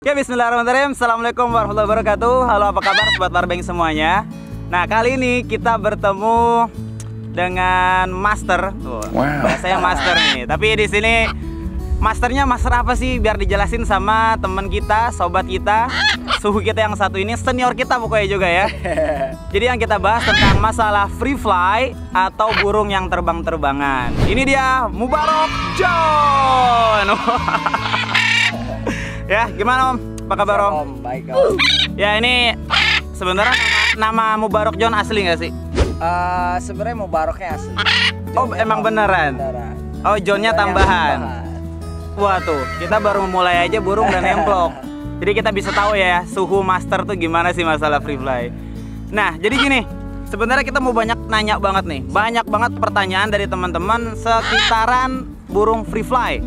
Oke, bismillahirrahmanirrahim. Assalamualaikum warahmatullahi wabarakatuh. Halo, apa kabar sobat Parbeng semuanya? Nah, kali ini kita bertemu dengan master. Bahasanya master nih. Tapi di sini masternya master apa sih? Biar dijelasin sama teman kita, sobat kita, suhu kita yang satu ini, senior kita pokoknya juga ya. Jadi yang kita bahas tentang masalah free fly atau burung yang terbang-terbangan. Ini dia Mubarok John. Ya, gimana Om? Apa kabar Om? Om, baik Om. Ya, ini sebenarnya nama Mubarok John asli nggak sih? Sebenarnya Mubaroknya asli. Oh, emang beneran? Oh, Johnnya tambahan. Wah tuh, kita baru mulai aja burung dan nemplok. Jadi kita bisa tahu ya suhu master tuh gimana sih masalah free fly. Nah, jadi gini, sebenarnya kita mau nanya banget nih. Banyak banget pertanyaan dari teman-teman sekitaran burung free fly.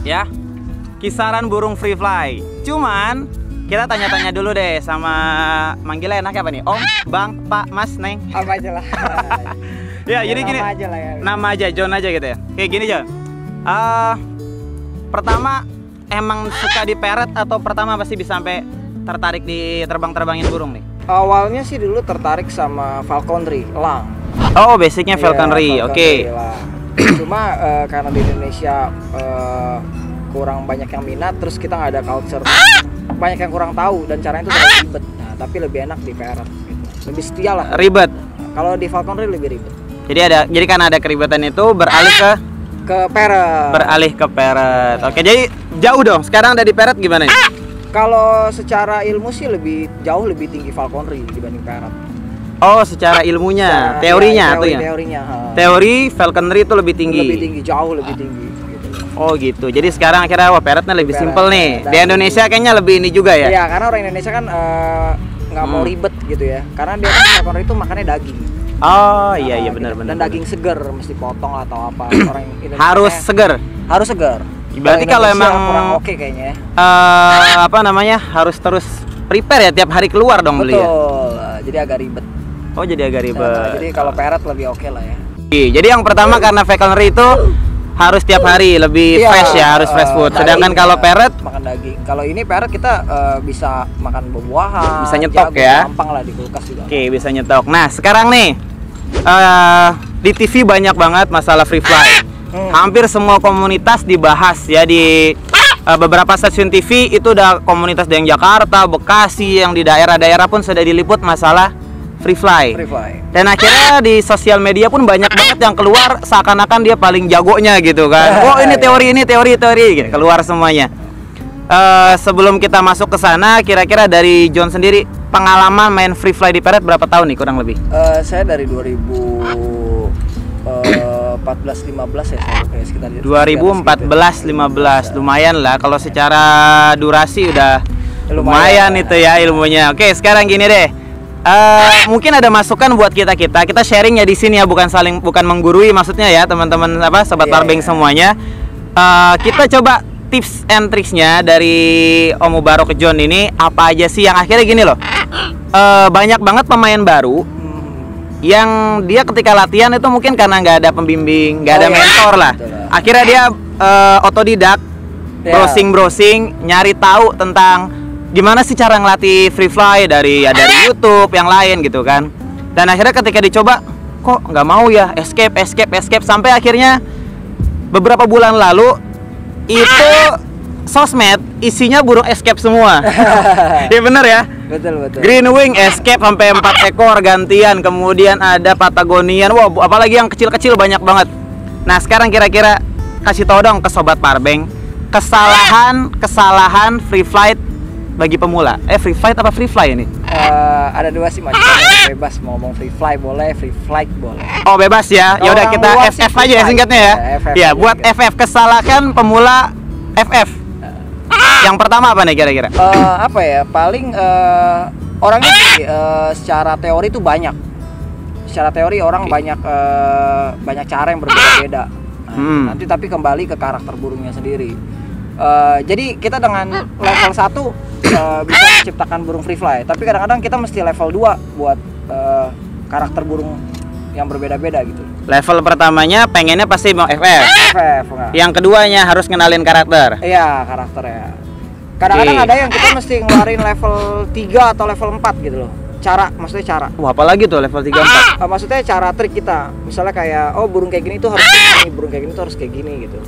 Ya. Kisaran burung free fly. Cuman kita tanya-tanya dulu deh sama manggilnya enaknya apa nih? Om, Bang, Pak, Mas, Neng. Apa aja lah. Ya, jadi gini. Nama aja lah ya. Nama aja, John aja gitu ya. Kayak gini John. Pertama emang suka di parrot atau pertama pasti bisa sampai tertarik di terbang-terbangin burung nih? Awalnya sih dulu tertarik sama falconry, elang. Oh, basicnya falconry, oke. Cuma karena di Indonesia kurang banyak yang minat, terus kita nggak ada culture, banyak yang kurang tahu dan caranya itu terlalu ribet. Nah, tapi lebih enak di parrot, gitu. Lebih setia lah. Ribet. Kalau di falconry lebih ribet. Jadi karena ada keribetan itu beralih ke parrot. Beralih ke parrot. Oke, jadi jauh dong. Sekarang ada di parrot gimana nih? Kalau secara ilmu sih jauh lebih tinggi falconry dibanding parrot. Oh, secara ilmunya, teorinya tuh ya. Teori falconry itu lebih tinggi. Lebih tinggi, jauh lebih tinggi. Oh gitu. Jadi sekarang akhirnya parrotnya lebih simpel nih. Di Indonesia kayaknya lebih ini juga ya. Iya, karena orang Indonesia kan nggak mau ribet gitu ya. Karena dia kan falconry itu makannya daging. Oh iya benar. Dan daging segar, mesti potong atau apa. Orang Indonesia harus segar. Harus segar. Berarti kalau emang kurang oke kayaknya. Apa namanya? Harus terus prepare ya, tiap hari keluar dong beli ya. Betul. Jadi agak ribet. Oh, jadi agak ribet. Jadi kalau parrot lebih oke lah ya. Jadi yang pertama karena falconry itu harus tiap hari lebih fresh ya, harus fresh food. Sedangkan kalau parrot makan daging. Kalau ini parrot kita bisa makan buah-buahan, bisa nyetok ya. Gampang lah di kulkas juga. Oke, bisa nyetok. Nah, sekarang nih di TV banyak banget masalah free fly. Hampir semua komunitas dibahas ya di beberapa stasiun TV itu udah komunitas yang Jakarta, Bekasi, yang di daerah-daerah pun sudah diliput masalah free fly. Dan akhirnya di sosial media pun banyak banget yang keluar seakan-akan dia paling jagonya gitu kan. Oh, ini teori gitu. Keluar semuanya. Sebelum kita masuk ke sana, kira-kira dari John sendiri pengalaman main free fly di parrot berapa tahun nih kurang lebih? Saya dari 2014-15 ya, saya sekitar 2014-15. Lumayan lah kalau secara durasi udah lumayan itu ya ilmunya. Oke, sekarang gini deh. Mungkin ada masukan buat kita sharing ya di sini ya, bukan menggurui maksudnya ya teman-teman sobat Parbeng semuanya. Kita coba tips and tricksnya dari Om Mubarok John ini apa aja sih yang akhirnya gini loh. Banyak banget pemain baru yang dia ketika latihan itu mungkin karena nggak ada pembimbing, nggak ada mentor lah. Akhirnya dia otodidak, browsing, nyari tahu tentang gimana sih cara ngelatih free fly dari YouTube yang lain gitu kan. Dan akhirnya ketika dicoba kok nggak mau ya, escape sampai akhirnya beberapa bulan lalu itu sosmed isinya burung escape semua. Iya bener ya? Betul. Green wing escape sampai 4 ekor gantian, kemudian ada Patagonian. Wow, apalagi yang kecil-kecil banyak banget. Nah, sekarang kira-kira kasih tau dong ke sobat Parbeng kesalahan free flight bagi pemula. Free flight apa free fly ini? Ada dua sih mas. Bebas mau ngomong free fly boleh, free flight boleh. Oh, bebas ya. Ya udah kita FF aja ya singkatnya ya. Ya, buat FF kesalahan pemula FF. Yang pertama apa nih kira-kira? Apa ya? Paling orangnya secara teori itu banyak. Secara teori orang banyak cara yang berbeda-beda. Nanti tapi kembali ke karakter burungnya sendiri. Jadi kita dengan level 1 bisa menciptakan burung free fly, tapi kadang-kadang kita mesti level 2 buat karakter burung yang berbeda-beda gitu. Level pertamanya pengennya pasti mau FF. Yang keduanya harus kenalin karakter. Iya, karakternya. Kadang-kadang ada yang kita mesti ngeluarin level 3 atau level 4 gitu loh. Maksudnya cara. Wah, apalagi tuh level 3 4. Maksudnya cara trik kita. Misalnya kayak burung kayak gini tuh harus kayak gini, burung kayak gini tuh harus kayak gini gitu.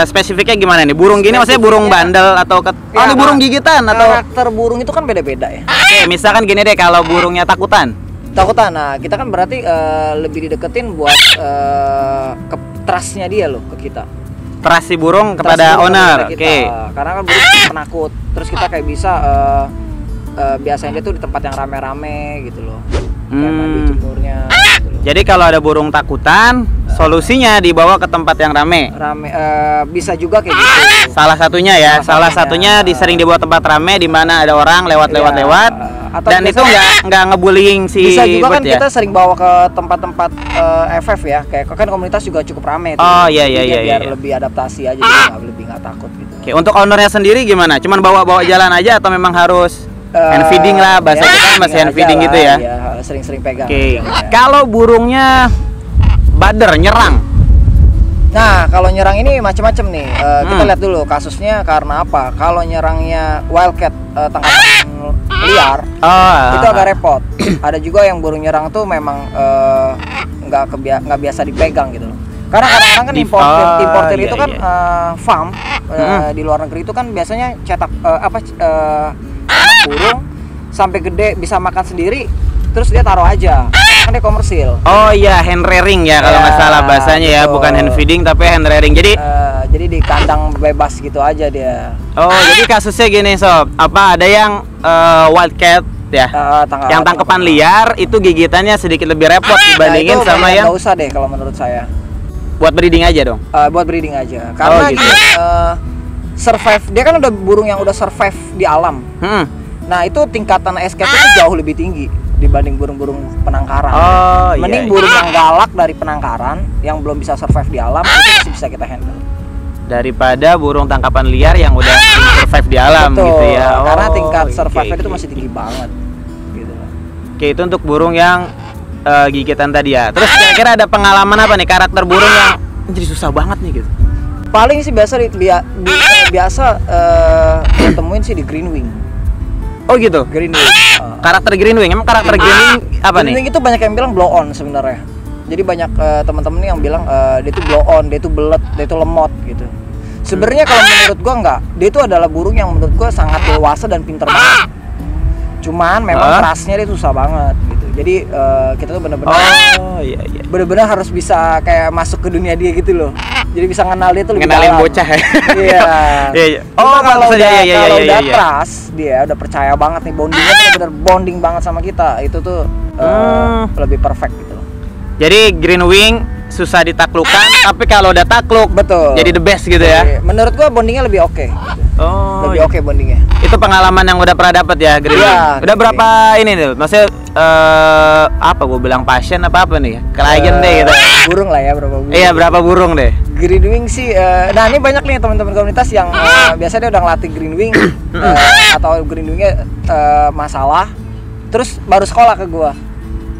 Spesifiknya gimana nih? Burung gini maksudnya burung bandel atau ini burung gigitan atau karakter burung itu kan beda-beda ya. Oke, misalkan gini deh, kalau burungnya takutan. Nah kita kan berarti lebih dideketin buat ke trustnya dia loh ke kita. Trust si burung kepada owner. Oke. Karena kan burung penakut. Terus kita kayak bisa biasanya dia tuh di tempat yang rame-rame gitu loh. Kayak mandi jemurnya gitu loh. Jadi kalau ada burung takutan, solusinya dibawa ke tempat yang rame. Bisa juga kayak gitu. Salah satunya ya, salah satunya sering dibawa tempat rame di mana ada orang lewat. Dan itu nggak ngebullying si bisa juga kan ya? Kita sering bawa ke tempat-tempat FF ya, kayak kan komunitas juga cukup rame. Oh iya. Biar lebih adaptasi aja, lebih nggak takut gitu. Oke, untuk ownernya sendiri gimana? Cuman bawa jalan aja atau memang harus hand feeding lah, bahasa kita kan masih hand feeding gitu ya? Iya, sering-sering pegang. Oke. Kalau burungnya bader, nyerang. Nah, kalau nyerang ini macam-macam nih. Kita lihat dulu kasusnya karena apa. Kalau nyerangnya wildcat, tangkapan liar, itu agak repot. Ada juga yang burung nyerang tuh memang nggak biasa dipegang gitu loh. Karena kadang-kadang kan importer itu kan farm di luar negeri itu kan biasanya cetak burung sampai gede bisa makan sendiri, terus dia taruh aja. Kan dia komersil. Oh iya, hand rearing ya kalau nggak salah bahasanya ya, bukan hand feeding tapi hand rearing. Jadi di kandang bebas gitu aja dia. Oh, jadi kasusnya gini sob, ada yang wildcat ya, yang tangkapan liar itu gigitannya sedikit lebih repot dibandingin sama yang nggak usah deh kalau menurut saya. Buat breeding aja dong. Buat breeding aja. Karena gitu. Survive, dia kan udah burung yang udah survive di alam. Nah itu tingkatan escape itu jauh lebih tinggi dibanding burung-burung penangkaran. Mending burung yang galak dari penangkaran yang belum bisa survive di alam itu masih bisa kita handle daripada burung tangkapan liar yang udah survive di alam. Betul, gitu ya. Karena tingkat survive itu masih tinggi banget gitu. Oke, itu untuk burung yang gigitan tadi ya. Terus kira-kira ada pengalaman apa nih karakter burung yang jadi susah banget nih gitu? Paling sih biasa temuin sih di greenwing. Oh gitu. Greenwing. Karakter greenwing, emang karakter greenwing apa nih? Greenwing itu banyak yang bilang blow on sebenarnya. Jadi banyak teman-teman yang bilang dia itu blow on, dia itu belet, dia itu lemot gitu. Sebenarnya kalau menurut gua enggak, dia itu adalah burung yang menurut gua sangat dewasa dan pintar banget. Cuman memang trustnya dia susah banget gitu. Jadi kita tuh benar-benar benar-benar harus bisa kayak masuk ke dunia dia gitu loh. Jadi bisa kenal dia tuh lebih kenalin bocah ya. Iya. Kalau udah trust dia udah percaya banget nih, bondingnya tuh benar bonding banget sama kita. Itu tuh lebih perfect gitu loh. Jadi greenwing susah ditaklukkan, tapi kalau udah takluk betul. Jadi the best gitu ya. Menurut gua bondingnya lebih oke. Lebih oke bondingnya. Itu pengalaman yang udah pernah dapat ya greenwing. Ya, udah berapa ini tuh? Maksudnya apa gua bilang pasien apa nih? Klien deh gitu. Burung lah ya, berapa burung. Iya, berapa burung deh. Greenwing sih nah ini banyak nih teman-teman komunitas yang biasanya dia udah ngelatih greenwing atau greenwingnya masalah terus baru sekolah ke gua.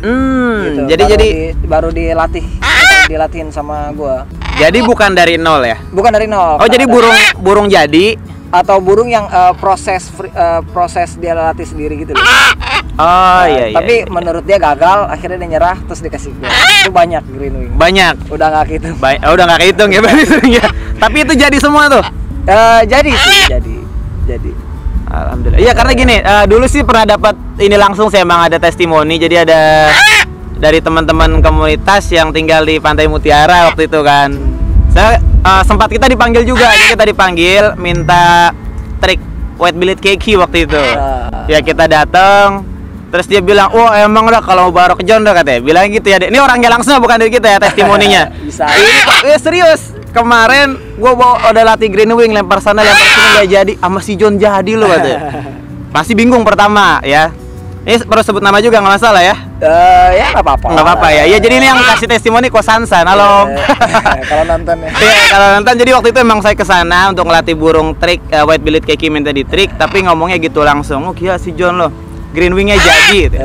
Gitu. Jadi baru dilatihin sama gua. Jadi bukan dari nol ya? Bukan dari nol. Oh, jadi burung jadi atau burung yang proses dia latih sendiri gitu loh. Iya. Tapi menurut dia gagal, akhirnya dia nyerah terus dikasih gua. Itu banyak greenwing. Banyak. Udah nggak kehitung. Udah nggak kehitung ya berarti seringnya. Tapi itu jadi semua tuh. Jadi sih, jadi. Alhamdulillah. Iya, karena gini, dulu sih pernah dapat ini langsung sih, emang ada testimoni. Jadi ada dari teman-teman komunitas yang tinggal di Pantai Mutiara waktu itu kan. Saya sempat kita dipanggil juga. Jadi kita dipanggil minta trik white-billed keiki waktu itu. Ya kita datang. Terus dia bilang, "Oh, emang udah kalau baru ke John udah," katanya. Bilang gitu ya. Ini orangnya langsung, bukan dari kita ya testimoninya. Bisa. Ini serius. Kemarin gua udah latih greenwing, lempar sana lempar sini nggak jadi, sama si John jadi loh katanya. Masih bingung pertama ya. Ini perlu sebut nama juga nggak masalah ya? Ya nggak apa-apa. Nggak apa-apa ya. Ya jadi ini yang kasih testimoni Kosansan. Halo. Kalau nonton ya. Iya, kalau nonton. Jadi waktu itu emang saya kesana untuk ngelatih burung trik white-billed keiki minta di trik, tapi ngomongnya gitu langsung. Oh gila si John loh, greenwingnya jadi. Gitu.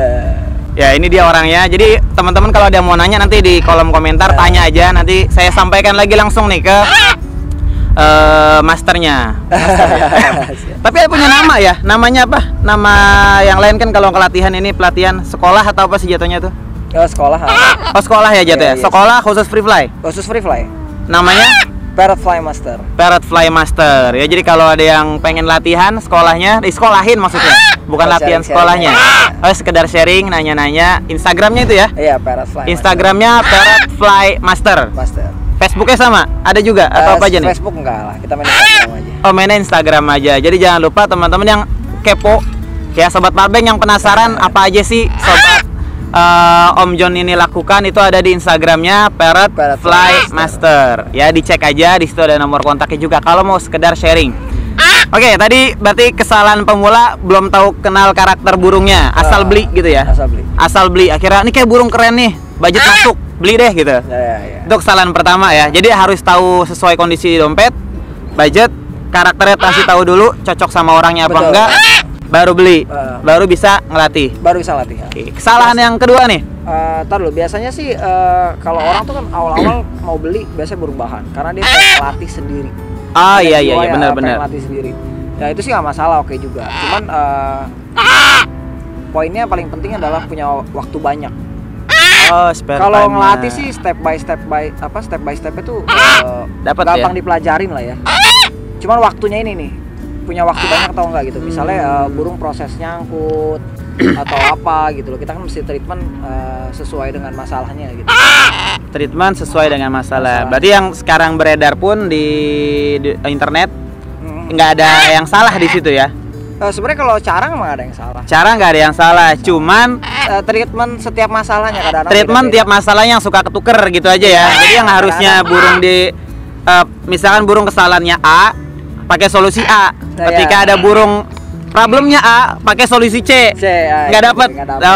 Ya ini dia orangnya. Jadi teman-teman kalau ada yang mau nanya nanti di kolom komentar tanya aja. Nanti saya sampaikan lagi langsung nih ke masternya. Tapi ada punya nama ya? Namanya apa? Nama yang lain kan kalau pelatihan ini pelatihan sekolah atau apa sih jatuhnya tuh? Sekolah. Oh sekolah ya jatuh ya? Iya. Sekolah khusus free fly? Khusus free fly. Namanya? Parrot Fly Master. Parrot Fly Master. Ya jadi kalau ada yang pengen latihan sekolahnya, disekolahin maksudnya, bukan latihan sekolahnya. Oh sekedar sharing, nanya-nanya. Instagramnya itu ya? Iya, Parrot Fly. Instagramnya Parrot Fly Master. Facebooknya sama? Ada juga atau apa aja nih? Facebook enggak lah, kita main Instagram aja. Oh mainnya Instagram aja. Jadi jangan lupa teman-teman yang kepo, ya sobat Parbeng yang penasaran apa aja sih sobat Om John ini lakukan, itu ada di Instagramnya Parrot Fly Master. Ya dicek aja, di situ ada nomor kontaknya juga kalau mau sekedar sharing. Oke, tadi berarti kesalahan pemula belum tahu kenal karakter burungnya, asal beli gitu ya? Asal beli. Akhirnya ini kayak burung keren nih, budget masuk, beli deh gitu. Ya. Itu kesalahan pertama ya. Jadi harus tahu sesuai kondisi dompet, budget, karakternya pasti tahu dulu, cocok sama orangnya apa enggak. Baru beli, baru bisa ngelatih. Baru bisa latih. Oke. Kesalahan yang kedua nih. Ntar dulu, biasanya sih kalau orang tuh kan awal-awal mau beli biasanya burung bahan, karena dia latih sendiri. Ah iya benar-benar. Latih sendiri. Ya itu sih nggak masalah, oke juga. Cuman poinnya paling penting adalah punya waktu banyak. Oh, spare kalau time-nya. ngelatih sih step by step itu gampang dipelajarin lah ya. Cuman waktunya ini nih, punya waktu banyak atau enggak gitu. Misalnya burung proses nyangkut atau apa gitu loh, kita kan mesti treatment sesuai dengan masalahnya gitu. Treatment sesuai dengan masalah. Berarti yang sekarang beredar pun di internet nggak ada yang salah di situ ya? Sebenarnya kalau cara nggak ada yang salah. Cara nggak ada yang salah, cuman treatment setiap masalahnya kadang-kadang. Treatment tiap masalahnya yang suka ketuker gitu aja ya. Jadi yang harusnya burung di misalkan burung kesalahannya A, pakai solusi A. Ketika ada burung problemnya A, pakai solusi C. Nggak dapat.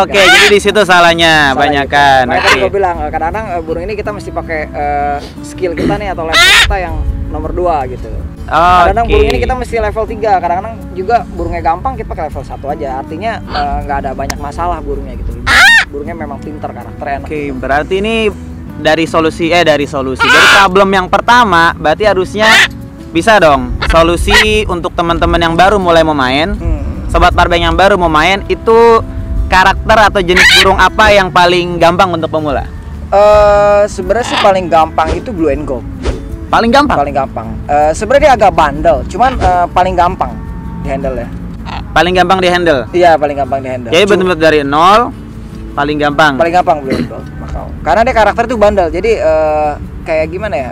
Oke, jadi di situ salahnya banyakan. Makanya tadi gue bilang kadang-kadang burung ini kita mesti pakai skill kita nih atau level kita yang nomor 2 gitu. Kadang-kadang burung ini kita mesti level 3, kadang-kadang juga burungnya gampang kita pakai level 1 aja. Artinya nggak ada banyak masalah burungnya gitu. Burungnya memang pinter, karakternya enak. Oke, berarti ini dari dari problem yang pertama, berarti harusnya bisa dong solusi untuk teman-teman yang baru mulai mau main, sobat Parbeng yang baru mau main, itu karakter atau jenis burung apa yang paling gampang untuk pemula? Sebenarnya sih paling gampang itu blue and gold. Paling gampang? Paling gampang. Sebenarnya dia agak bandel, cuman paling gampang di handle ya. Paling gampang di handle? Iya, paling gampang di handle. Jadi benar-benar dari nol, paling gampang? Paling gampang blue and gold, Makau. Karena dia karakter tuh bandel, jadi kayak gimana ya?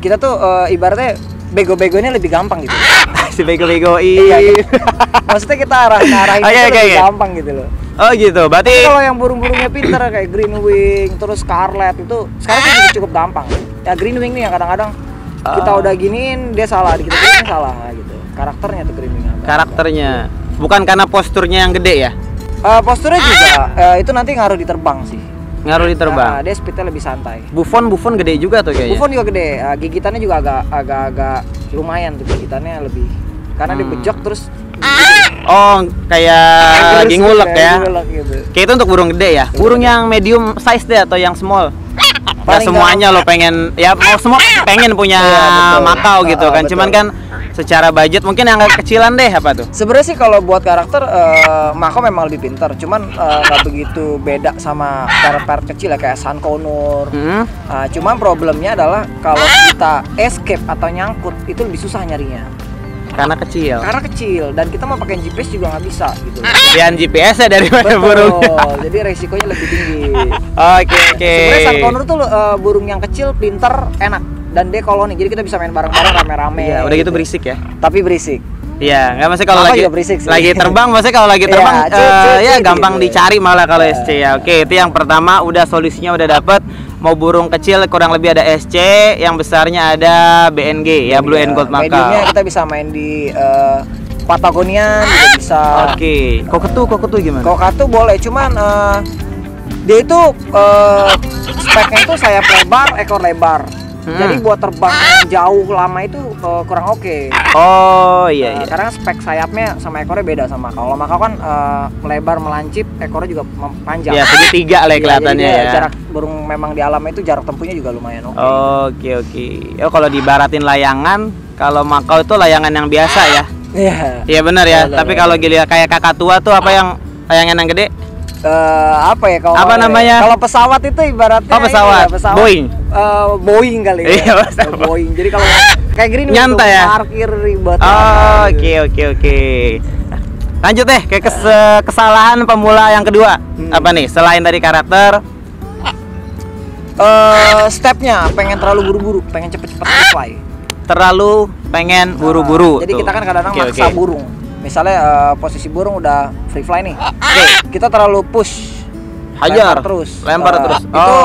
Kita tuh ibaratnya bego-begonya lebih gampang gitu. Si bego-begoin. Iya, gitu. Maksudnya kita arahin lebih gampang gitu loh. Oh gitu, berarti kalau yang burung-burungnya pinter kayak green wing, terus scarlet itu sekarang sih cukup gampang. Ya green wing nih yang kadang-kadang kita udah giniin dia salah, kita giniin salah gitu. Karakternya tuh green wing. Karakternya. Bukan karena posturnya yang gede ya? Posturnya juga itu nanti ngaruh di terbang sih. Ngaruh di terbang. Dia speednya lebih santai. Buffon gede juga tuh kayaknya. Buffon juga gede. Gigitannya juga agak lumayan tuh, gigitannya lebih. Karena dia bejok terus. Oh, kayak lagi ngulek ya. Gitu. Kayak itu untuk burung gede ya. Burung yang medium size deh atau yang small. Ya semuanya lo pengen, ya mau semua pengen punya Makau gitu kan. Cuman kan secara budget mungkin yang agak kecilan deh apa tuh? Sebenarnya sih kalau buat karakter Makau memang lebih pintar. Cuman nggak begitu beda sama parrot kecil ya kayak Sankonur. Cuman problemnya adalah kalau kita escape atau nyangkut itu lebih susah nyarinya. Karena kecil. Karena kecil dan kita mau pakai GPS juga nggak bisa gitu. Lihat GPS ya daripada burung. Jadi resikonya lebih tinggi. Oke. Sebenarnya Sankonur tuh burung yang kecil, pinter, enak dan dia koloni. Jadi kita bisa main bareng-bareng rame-rame. Iya, udah gitu berisik ya. Tapi berisik. Iya, nggak maksudnya kalau lagi terbang, maksudnya kalau lagi terbang ya gampang dicari malah kalau SC ya. Oke, itu yang pertama, udah solusinya udah dapet. Mau burung kecil kurang lebih ada SC, yang besarnya ada BNG ya, Blue and Gold Makau. Mediumnya kita bisa main di Patagonia juga bisa. Oke. Kokatu gimana? Kokatu boleh, cuman dia itu speknya itu sayap lebar, ekor lebar. Jadi buat terbang jauh lama itu kurang oke. Oh iya, iya. Karena spek sayapnya sama ekornya beda sama makau. Kalau makau kan melebar melancip, ekornya juga panjang. Ya segitiga lah kelihatannya ya. Jarak burung memang di alam itu jarak tempuhnya juga lumayan oke. Oke oke. Oh kalau dibaratin layangan, kalau makau itu layangan yang biasa ya. Iya. Iya benar ya. Tapi kalau gila kayak kakak tua tuh apa yang layangan yang gede? Apa ya kalau apa namanya? Kalau pesawat itu ibaratnya pesawat? pesawat Boeing. Boeing kali ya. Iya, Boeing. Jadi kalau kayak gini nyantai ya. Parkir ribet. Oke. Lanjut deh ke kesalahan pemula yang kedua. Apa nih? Selain dari karakter, stepnya pengen terlalu buru-buru, pengen cepet-cepet fly. Terlalu pengen buru-buru. Jadi kita kan kadang-kadang maksa burung. Misalnya posisi burung udah free fly nih. Kita terlalu push. Hajar lempar terus. Itu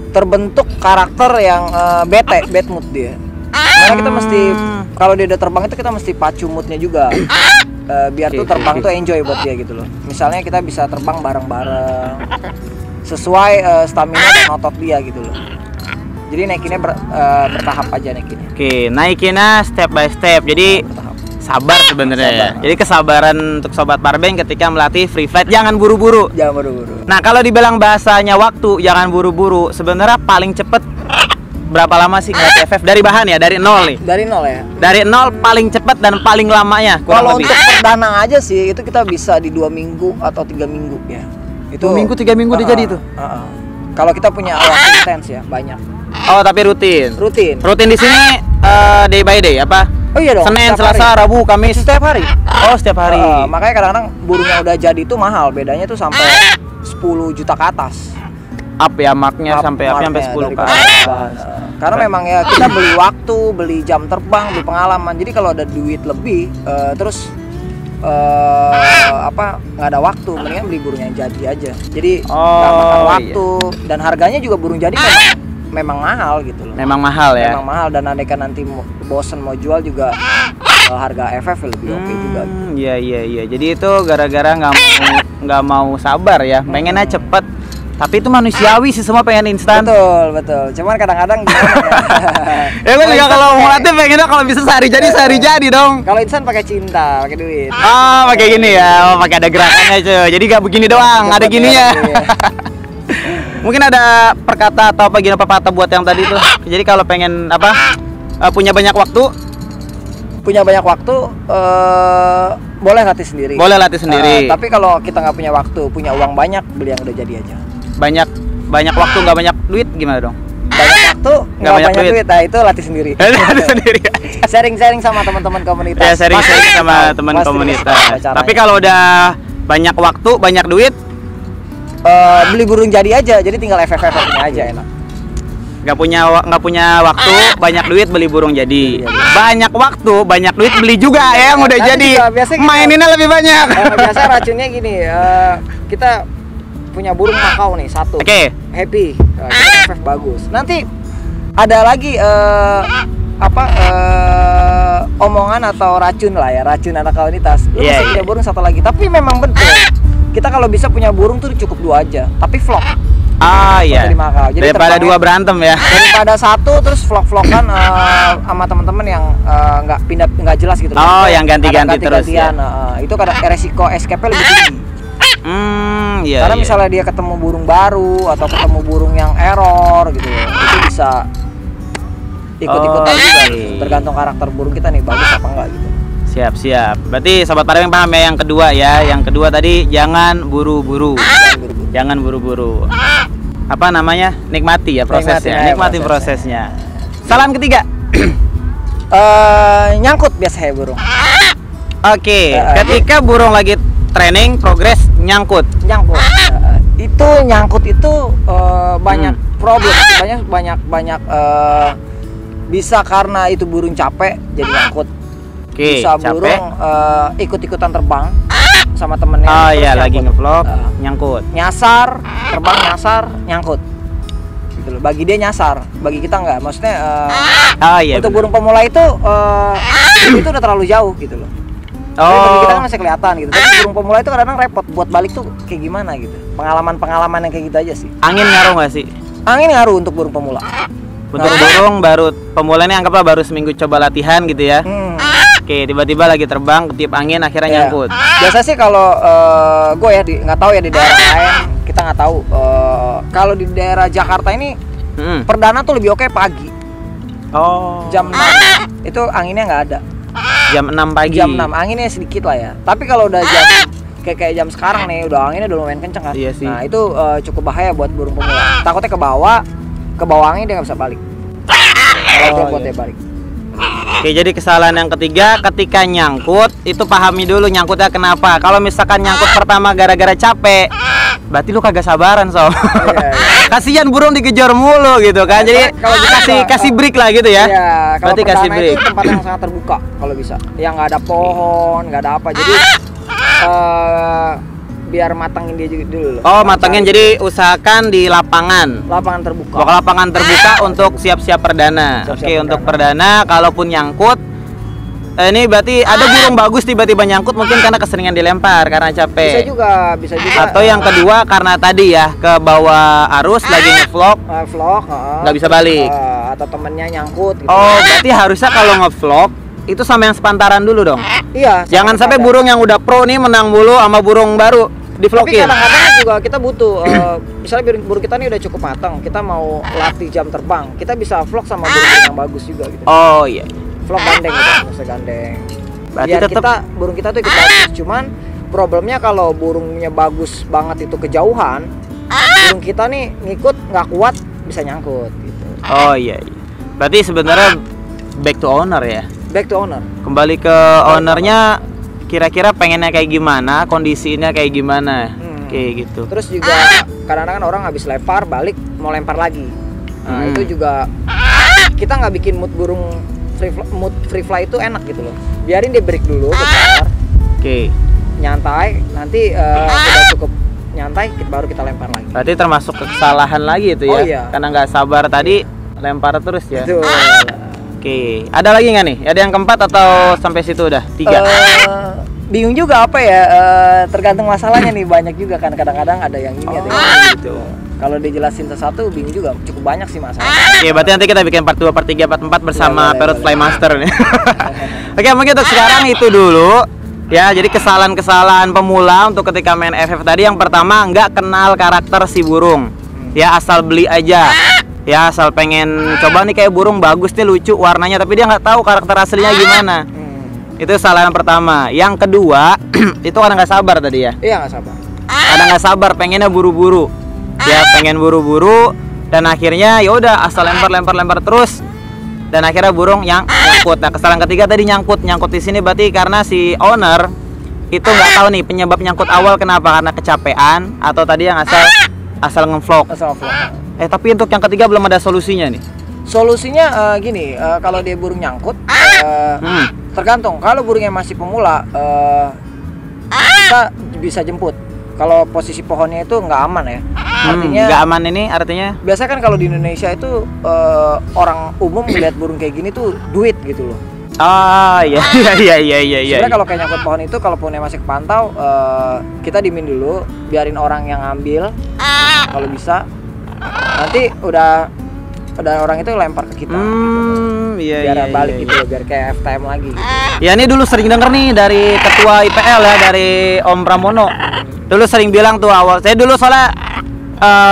terbentuk karakter yang bad mood dia. Karena kita mesti kalau dia udah terbang itu kita mesti pacu moodnya juga. Biar tuh terbang tuh enjoy buat dia gitu loh. Misalnya kita bisa terbang bareng-bareng sesuai stamina dan otot dia gitu loh. Jadi naikinnya bertahap aja naikinnya. Oke, naikinnya step by step. Jadi sabar sebenarnya ya. Jadi kesabaran untuk sobat Parbeng ketika melatih free flight, jangan buru-buru. Jangan buru-buru. Nah, kalau dibilang bahasanya waktu, jangan buru-buru. Sebenarnya paling cepet berapa lama sih ngelatih FF dari bahan ya, dari nol nih? Dari nol ya. Dari nol paling cepet dan paling lamanya. Kalau untuk perdana aja sih itu kita bisa di 2 minggu atau 3 minggu ya. Itu 2 minggu 3 minggu udah jadi itu. Kalau kita punya waktu intens ya banyak. Oh, tapi rutin. Rutin di sini day by day apa? Oh iya dong. Senin, Selasa, Rabu, Kamis. Setiap hari. Oh, setiap hari. Makanya kadang-kadang burungnya udah jadi itu mahal. Bedanya tuh sampai 10 juta ke atas. Up ya marknya sampai 10 ke atas. Karena memang ya kita beli waktu, beli jam terbang, beli pengalaman. Jadi kalau ada duit lebih, terus nggak ada waktu, mendingan beli burung yang jadi aja. Jadi nggak makan waktu dan harganya juga burung jadi memang mahal gitu loh. Memang mahal ya. Memang mahal dan andaikan nanti bosen mau jual juga harga FF lebih oke juga. Iya. Jadi itu gara-gara nggak mau sabar ya. Pengennya cepet. Tapi itu manusiawi sih, semua pengen instan. Betul. Cuman kadang-kadang gimana ya? Ya gue juga kalau mau latih pengennya kalau bisa sehari jadi dong. Kalau insan pakai cinta, pakai duit. Pakai gini ya. Pakai ada gerakannya cuy. Jadi gak begini doang, ada gininya. Mungkin ada perkata atau apa gini pepatah buat yang tadi tuh. Jadi kalau pengen punya banyak waktu, boleh latih sendiri. Tapi kalau kita nggak punya waktu, punya uang banyak, beli yang udah jadi aja. Banyak waktu nggak banyak duit gimana dong? Banyak waktu nggak banyak duit. Nah itu latih sendiri. Sharing sama teman-teman komunitas. Ya sharing sama teman komunitas. Tapi kalau udah banyak waktu banyak duit, beli burung jadi aja. Jadi tinggal FF-nya aja enak. Nggak punya waktu banyak duit beli burung jadi. Banyak waktu banyak duit beli juga ya yang udah jadi. Maininnya lebih banyak. Biasa racunnya gini, kita punya burung makau nih satu. Happy. Kita FF bagus. Nanti ada lagi omongan atau racun anak komunitas. Lu bisa punya burung satu lagi. Tapi memang betul. Kita kalau bisa punya burung tuh cukup 2 aja. Tapi vlog. Iya. Jadi daripada 2 berantem ya. Daripada 1 terus vlog-vlogan sama teman-teman yang nggak jelas gitu. Yang ganti-ganti terus ya. Itu kadang resiko escape-nya lebih tinggi. Karena misalnya dia ketemu burung baru atau ketemu burung yang error gitu, itu bisa ikut-ikutan juga. Tergantung karakter burung kita nih bagus apa enggak gitu. Siap. Berarti sobat Parbeng paham ya yang kedua ya. Yang kedua tadi jangan buru-buru. Jangan buru-buru. Apa namanya? Nikmati ya prosesnya. Nikmati prosesnya. Salam ketiga. Nyangkut biasanya burung. Ketika burung lagi training progress nyangkut. Itu nyangkut itu banyak problem. Banyak bisa karena itu burung capek jadi nyangkut. Bisa burung ikut-ikutan terbang sama temennya. Lagi ngevlog nyangkut. Nyasar, terbang nyasar, nyangkut. Gitu loh. Bagi dia nyasar, bagi kita enggak. Maksudnya untuk burung pemula itu udah terlalu jauh gitu loh. Bagi kita kan masih kelihatan gitu. Tapi burung pemula itu kadang-kadang repot buat balik tuh kayak gimana gitu. Pengalaman yang kayak gitu aja sih. Angin ngaruh nggak sih? Angin ngaruh untuk burung pemula. Untuk burung baru pemulanya anggaplah baru seminggu coba latihan gitu ya. Oke, tiba-tiba lagi terbang ketiup angin akhirnya nyangkut. Biasa sih kalau gue ya nggak tahu ya di daerah lain, kita nggak tahu. Kalau di daerah Jakarta ini perdana tuh lebih oke pagi. Oh. Jam 6 itu anginnya nggak ada. Jam 6 pagi. Jam 6 anginnya sedikit lah ya. Tapi kalau udah jam kayak jam sekarang nih, udah anginnya udah lumayan kenceng kan. Iya sih. Nah itu cukup bahaya buat burung pemula. Takutnya ke bawah angin dia nggak bisa balik. Kalau dia buat dia balik. Oke, jadi kesalahan yang ketiga ketika nyangkut itu pahami dulu nyangkutnya kenapa. Kalau misalkan nyangkut pertama gara-gara capek, berarti lu kagak sabaran sob. Kasihan burung dikejar mulu gitu kan. Jadi kalau kasih break lah gitu ya. Iya, kalau berarti kasih break. itu tempat yang sangat terbuka kalau bisa. Yang nggak ada pohon, nggak ada apa. Jadi biar matangin dia dulu. Oh, matangin. Jadi usahakan di lapangan terbuka. Lapangan terbuka untuk siap-siap perdana. Oke, untuk perdana kalaupun nyangkut ini berarti ada burung bagus tiba-tiba nyangkut mungkin karena keseringan dilempar karena capek. Bisa juga. Atau yang kedua karena tadi ya ke bawah arus lagi ngevlog. Nggak bisa balik. Atau temennya nyangkut gitu. Oh, berarti harusnya kalau ngevlog itu sama yang sepantaran dulu dong. Iya. Jangan sampai burung yang udah pro nih menang mulu sama burung baru di-vlogin. Tapi kadang-kadang juga kita butuh misalnya burung kita nih udah cukup matang, kita mau latih jam terbang, kita bisa vlog sama burung yang bagus juga gitu. Oh iya. Vlog gandeng gitu, maksudnya gandeng. Berarti biar tetep... burung kita tuh ikut bagus. Cuman problemnya kalau burungnya bagus banget itu kejauhan, burung kita nih ngikut nggak kuat bisa nyangkut gitu. Oh iya. Berarti sebenarnya back to owner ya. Back to owner. Kembali ke ownernya, kira-kira pengennya kayak gimana, kondisinya kayak gimana, kayak gitu. Terus juga kadang-kadang orang habis lempar balik mau lempar lagi. Nah itu juga kita nggak bikin mood burung free fly itu enak gitu loh. Biarin dia break dulu bentar. Oke. Nyantai, nanti udah cukup nyantai baru kita lempar lagi. Berarti termasuk kesalahan lagi itu ya? Oh, iya. Karena nggak sabar tadi lempar terus ya. Betul. Oke, ada lagi nggak nih? Ada yang keempat atau sampai situ udah? 3? Bingung juga apa ya, tergantung masalahnya nih, banyak juga kan, kadang-kadang ada yang ini ada yang ini gitu. Kalau dijelasin satu bingung juga, cukup banyak sih masalahnya. Oke, berarti nanti kita bikin part 2, part 3, part 4 bersama Parrot Fly Master nih. Oke, mungkin untuk sekarang itu dulu. Ya, jadi kesalahan-kesalahan pemula untuk ketika main FF tadi, yang pertama nggak kenal karakter si burung. Ya, asal beli aja. Ya, asal pengen coba nih kayak burung bagus nih, lucu warnanya, tapi dia nggak tahu karakter aslinya gimana. Itu kesalahan pertama. Yang kedua itu karena nggak sabar tadi ya. Iya, nggak sabar. Karena nggak sabar, pengennya buru-buru. Ya, pengen buru-buru dan akhirnya ya udah asal lempar terus dan akhirnya burung yang nyangkut. Nah, kesalahan ketiga tadi nyangkut di sini berarti karena si owner itu nggak tahu nih penyebab nyangkut awal kenapa, karena kecapean atau tadi yang asal ngevlog. Tapi untuk yang ketiga belum ada solusinya nih. Solusinya gini, kalau dia burung nyangkut, tergantung. Kalau burungnya masih pemula, kita bisa jemput. Kalau posisi pohonnya itu nggak aman ya. Artinya nggak aman ini artinya? Biasa kan kalau di Indonesia itu orang umum melihat burung kayak gini tuh duit gitu loh. Ah iya. Sebenarnya kalau kayak nyangkut pohon itu, kalau pohonnya masih kepantau, kita diemin dulu, biarin orang yang ngambil kalau bisa. Nanti udah orang itu lempar ke kita gitu. Biar balik gitu, biar kayak FTM lagi gitu. Ya, ini dulu sering denger nih dari ketua IPL ya, dari Om Pramono. Dulu sering bilang tuh awal. Saya dulu soalnya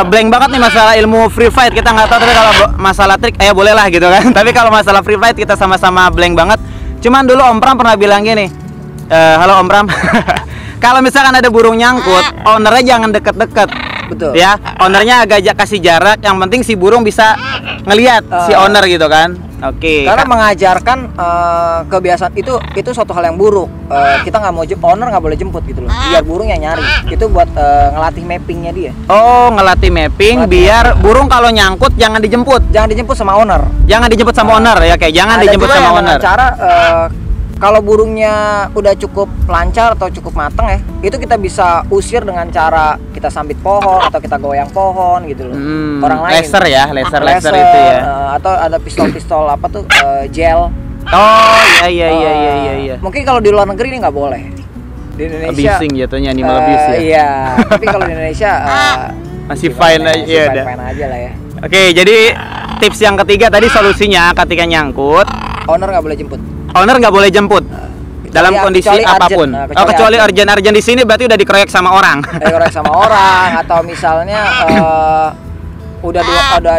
blank banget nih masalah ilmu free fight. Kita nggak tahu, tapi kalau masalah trik ya boleh lah gitu kan. Tapi kalau masalah free fight kita sama-sama blank banget. Cuman dulu Om Pram pernah bilang gini, halo Om Pram, kalau misalkan ada burung nyangkut, ownernya jangan deket-deket. Betul. Ya, ownernya agak kasih jarak. Yang penting si burung bisa ngelihat si owner gitu kan. Oke. Karena mengajarkan kebiasaan itu suatu hal yang buruk. Kita nggak mau owner nggak boleh jemput gitu loh. Biar burung yang nyari. Itu buat ngelatih mappingnya dia. Oh, ngelatih mapping biar burung kalau nyangkut jangan dijemput. Jangan dijemput sama owner. Jangan dijemput sama owner ya, kayak jangan dijemput sama owner. Cara kalau burungnya udah cukup lancar atau cukup mateng ya, itu kita bisa usir dengan cara kita sambit pohon atau kita goyang pohon gitu loh. Orang lain. Laser ya, laser itu ya. Atau ada pistol apa tuh, gel. Oh iya. Mungkin kalau di luar negeri ini nggak boleh. Di Indonesia abusing jatuhnya, animal abuse ya. Iya, tapi kalau di Indonesia masih fine aja ya. Fine aja lah ya. Oke, jadi tips yang ketiga tadi solusinya ketika nyangkut, owner nggak boleh jemput. owner nggak boleh jemput. Dalam kondisi kecuali apapun. urgent. Kecuali urgent di sini berarti udah dikeroyok sama orang. Dikeroyok sama orang atau misalnya udah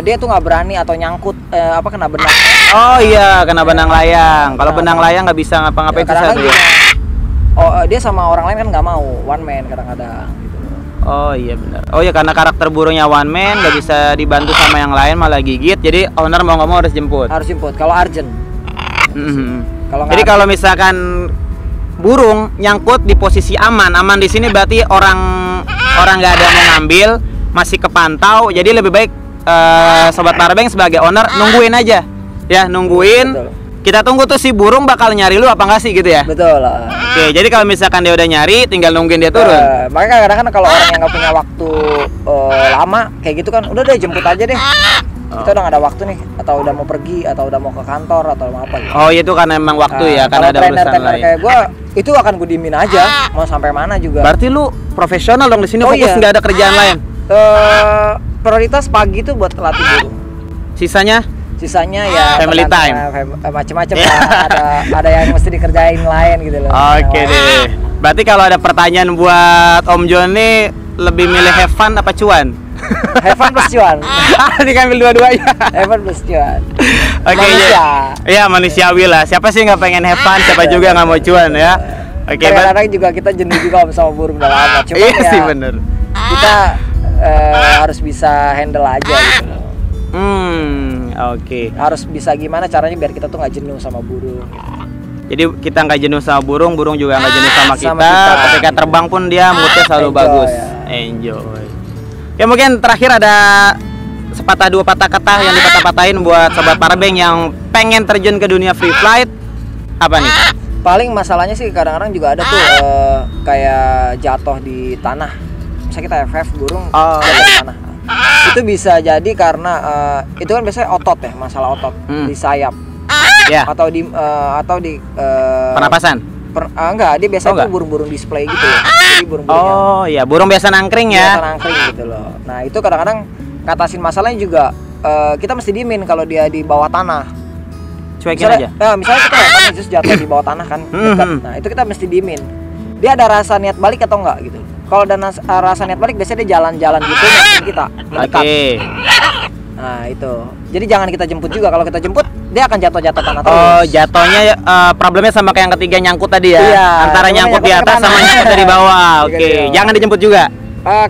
dia tuh nggak berani atau nyangkut kena benang. Oh iya, kena benang layang. Kalau benang layang nggak bisa ngapa-ngapain susah tuh ya. Dia sama orang lain kan nggak mau one man kadang-kadang gitu. Oh iya benar. Oh iya, karena karakter burungnya one man nggak bisa dibantu sama yang lain malah gigit. Jadi owner mau nggak mau harus jemput. Harus jemput kalau urgent. Jadi kalau misalkan burung nyangkut di posisi aman di sini berarti orang nggak ada mau ngambil, masih kepantau. Jadi lebih baik sobat Parabeng sebagai owner nungguin aja, ya nungguin. Betul. Kita tunggu tuh si burung bakal nyari lu apa nggak sih gitu ya? Betul. Oke, jadi kalau misalkan dia udah nyari, tinggal nungguin dia turun. Makanya kadang-kadang kalau orang yang nggak punya waktu lama kayak gitu kan, udah deh jemput aja deh. Kita udah gak ada waktu nih, atau udah mau pergi, atau udah mau ke kantor, atau mau apa gitu. Oh itu karena emang waktu ya, karena ada urusan lain. Kayak gue, itu akan gue diemin aja, mau sampai mana juga. Berarti lu profesional dong di sini, fokus nggak ada kerjaan lain. Prioritas pagi tuh buat latih burung. Sisanya ya family time. Macem-macem lah, ada yang mesti dikerjain lain gitu loh. Oke deh. Berarti kalau ada pertanyaan buat Om Joni, lebih milih have fun apa cuan? Have fun plus cuan. Diambil dua-duanya. Have fun plus cuan. Oke, iya manusiawi lah. Siapa sih nggak pengen have fun? Siapa juga nggak mau cuan ya? Oke. Kadang-kadang juga kita jenuh juga sama burung udah lama. Cuma iya ya, sih bener. Kita harus bisa handle aja gitu. Oke. Harus bisa gimana caranya biar kita tuh nggak jenuh sama burung. Jadi kita nggak jenuh sama burung, burung juga nggak jenuh sama kita. kita. Ketika terbang pun dia moodnya selalu bagus. Enjoy. Ya mungkin terakhir ada sepatah dua patah kata yang dipatah-patahin buat sobat Parabeng yang pengen terjun ke dunia free flight. Apa nih? Paling masalahnya sih kadang-kadang juga ada tuh kayak jatuh di tanah. Misalnya kita FF burung jatuh di tanah. Itu bisa jadi karena itu kan biasanya otot ya, masalah otot di sayap. Ya. Atau di pernapasan. Enggak, dia biasanya tuh burung-burung display gitu ya. Jadi burung iya, burung biasa nangkring ya. Biasa nangkring gitu loh. Nah, itu kadang-kadang ngatasin masalahnya juga kita mesti diemin kalau dia di bawah tanah. Cuekin aja. Misalnya kita lihat terus jatuh di bawah tanah kan, dekat. Nah, itu kita mesti diemin. Dia ada rasa niat balik atau enggak gitu. Kalau ada rasa niat balik biasanya dia jalan-jalan gitu ngeliatin kita, mendekat. Nah, itu. Jadi jangan kita jemput juga. Kalau kita jemput, dia akan jatuh-jatuh tanah terus. Oh, jatuhnya problemnya sama kayak yang ketiga nyangkut tadi ya. Iya, antara nyangkut di atas sama nyangkut dari bawah. Oke. Jangan dijemput juga.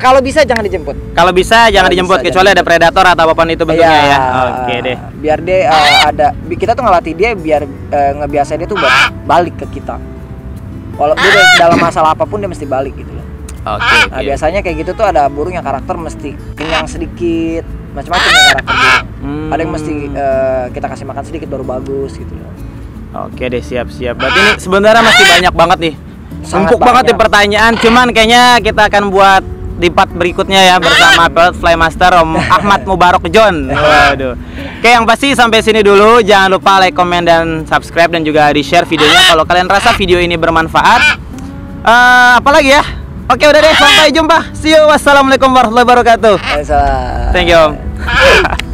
Kalau bisa jangan dijemput. Kalau bisa jangan dijemput kecuali ada predator atau apapun itu bentuknya ya. Oke deh. Biar dia kita tuh ngelatih dia biar ngebiasain dia tuh buat balik ke kita. Kalau dia dalam masalah apapun dia mesti balik gitu loh. Oke. Nah, biasanya kayak gitu tuh ada burung yang karakter mesti kenyang sedikit, macam-macam ya karakter burung. Ada yang mesti kita kasih makan sedikit baru bagus gitu loh. Oke deh, siap-siap. Berarti ini sebenarnya masih banyak banget nih. Empuk banget nih pertanyaan, cuman kayaknya kita akan buat di part berikutnya ya bersama Pilot Flymaster Om Ahmad Mubarok John. Waduh. Oke, yang pasti sampai sini dulu. Jangan lupa like, komen, dan subscribe dan juga di-share videonya kalau kalian rasa video ini bermanfaat. Apalagi ya? Oke, udah deh, sampai jumpa. See you. Wassalamualaikum warahmatullahi wabarakatuh. Waalaikumsalam. Thank you, Om.